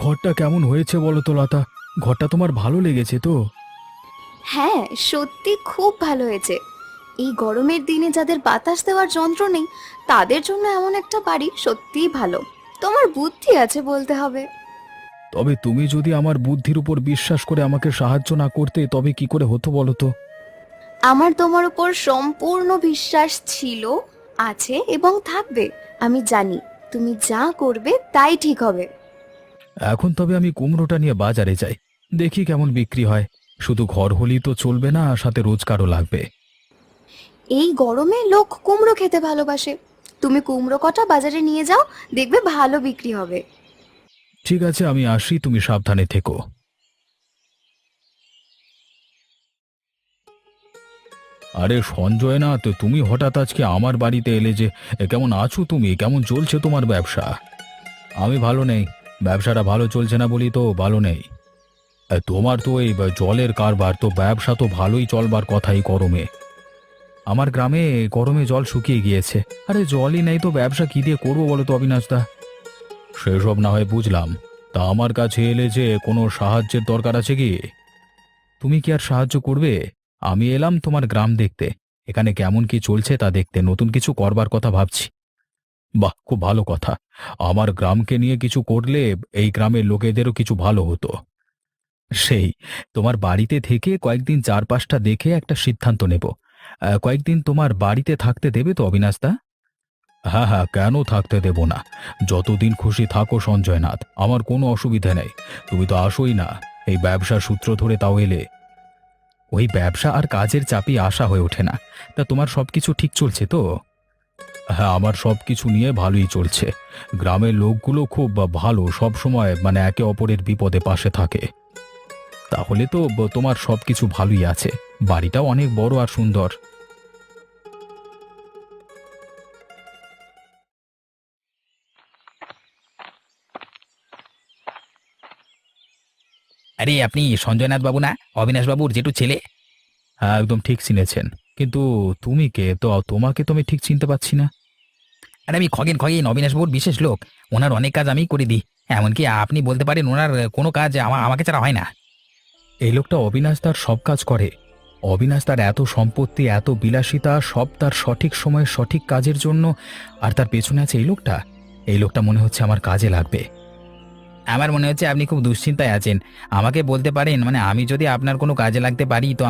ঘরটা কেমন হয়েছে বলো তো লতা? ঘরটা তোমার ভালো লেগেছে তো? হ্যাঁ, সত্যি খুব ভালো হয়েছে। এই গরমের দিনে যাদের বাতাস দেওয়ার যন্ত্র নেই, তাদের জন্য এমন একটা বাড়ি সত্যিই ভালো। তোমার বুদ্ধি আছে বলতে হবে। তবে তুমি যদি আমার বুদ্ধির উপর বিশ্বাস করে আমাকে সাহায্য না করতে তবে কি করে হতো বলো তো? আমার তোমার উপর সম্পূর্ণ বিশ্বাস ছিল, আছে এবং থাকবে। আমি জানি তুমি যা করবে তাই ঠিক হবে। এখন তবে আমি কুমড়োটা নিয়ে বাজারে যাই, দেখি কেমন বিক্রি হয়। শুধু ঘর হলেই তো চলবে না, সাথে রোজগারও লাগবে। এই গরমে লোক কুমড়ো খেতে ভালোবাসে। তুমি কুমড়ো কটা বাজারে নিয়ে যাও, দেখবে ভালো বিক্রি হবে। ঠিক আছে, আমি আসি, তুমি সাবধানে থেকো। আরে সঞ্জয়, না তো তুমি হঠাৎ আজকে আমার বাড়িতে এলে যে? কেমন আছো তুমি? কেমন চলছে তোমার ব্যবসা? আমি ভালো নেই। ব্যবসাটা ভালো চলছে না বলি তো ভালো নেই। তোমার তো এই জলের কারবার, তো ব্যবসা তো ভালোই চলবার কথা এই গরমে। আমার গ্রামে গরমে জল শুকিয়ে গিয়েছে। আরে জলই নেই তো ব্যবসা কি দিয়ে করবো বলো তো অবিনাশদা? সেসব না হয় বুঝলাম। তা আমার কাছে এলে যে কোনো সাহায্যের দরকার আছে কি? তুমি কি আর সাহায্য করবে? আমি এলাম তোমার গ্রাম দেখতে। এখানে কেমন কি চলছে তা দেখতে, নতুন কিছু করবার কথা ভাবছি। বাহ, খুব ভালো কথা। আমার গ্রামকে নিয়ে কিছু করলে এই গ্রামের লোকেদেরও কিছু ভালো হতো। সেই, তোমার বাড়িতে থেকে কয়েকদিন চারপাশটা দেখে একটা সিদ্ধান্ত নেব। কয়েকদিন তোমার বাড়িতে থাকতে দেবে তো অবিনাশদা? হ্যাঁ হ্যাঁ, কেন থাকতে দেব না? যতদিন খুশি থাকো সঞ্জয়নাথ, আমার কোনো অসুবিধা নেই। তুমি তো আসোই না, এই ব্যবসার সূত্র ধরে তাও এলে। ওই ব্যবসা আর কাজের চাপই আসা হয়ে ওঠে না। তা তোমার সবকিছু ঠিক চলছে তো? হ্যাঁ, আমার সবকিছু নিয়ে ভালোই চলছে। গ্রামের লোকগুলো খুব ভালো, সব সময় মানে একে অপরের বিপদে পাশে থাকে। তাহলে তো তোমার সবকিছু ভালোই আছে। বাড়িটাও অনেক বড় আর সুন্দর। আরে আপনি সঞ্জয়নাথ বাবু না? অবিনাশ বাবুর জেঠু ছেলে। হ্যাঁ, একদম ঠিক চিনেছেন। কিন্তু তুমি কে? তো তোমাকে তো আমি ঠিক চিনতে পারছি না। আরে আমি খগেন, খগেন অবিনাশ বাবুর বিশেষ লোক। ওনার অনেক কাজ আমি করে দিই। এমনকি আপনি বলতে পারেন ওনার কোনো কাজ আমাকে ছাড়া হয় না। এই লোকটা অবিনাশ তার সব কাজ করে। অবিনাশ তার এত সম্পত্তি, এত বিলাসিতা, সব তার সঠিক সময়ে সঠিক কাজের জন্য। আর তার পেছনে আছে এই লোকটা। এই লোকটা মনে হচ্ছে আমার কাজে লাগবে। আমার মনে হচ্ছে আপনি খুব দুশ্চিন্তায় আছেন। আমাকে বলতে পারেন, মানে আমি যদি আপনার কোনো কাজে লাগতে পারি তো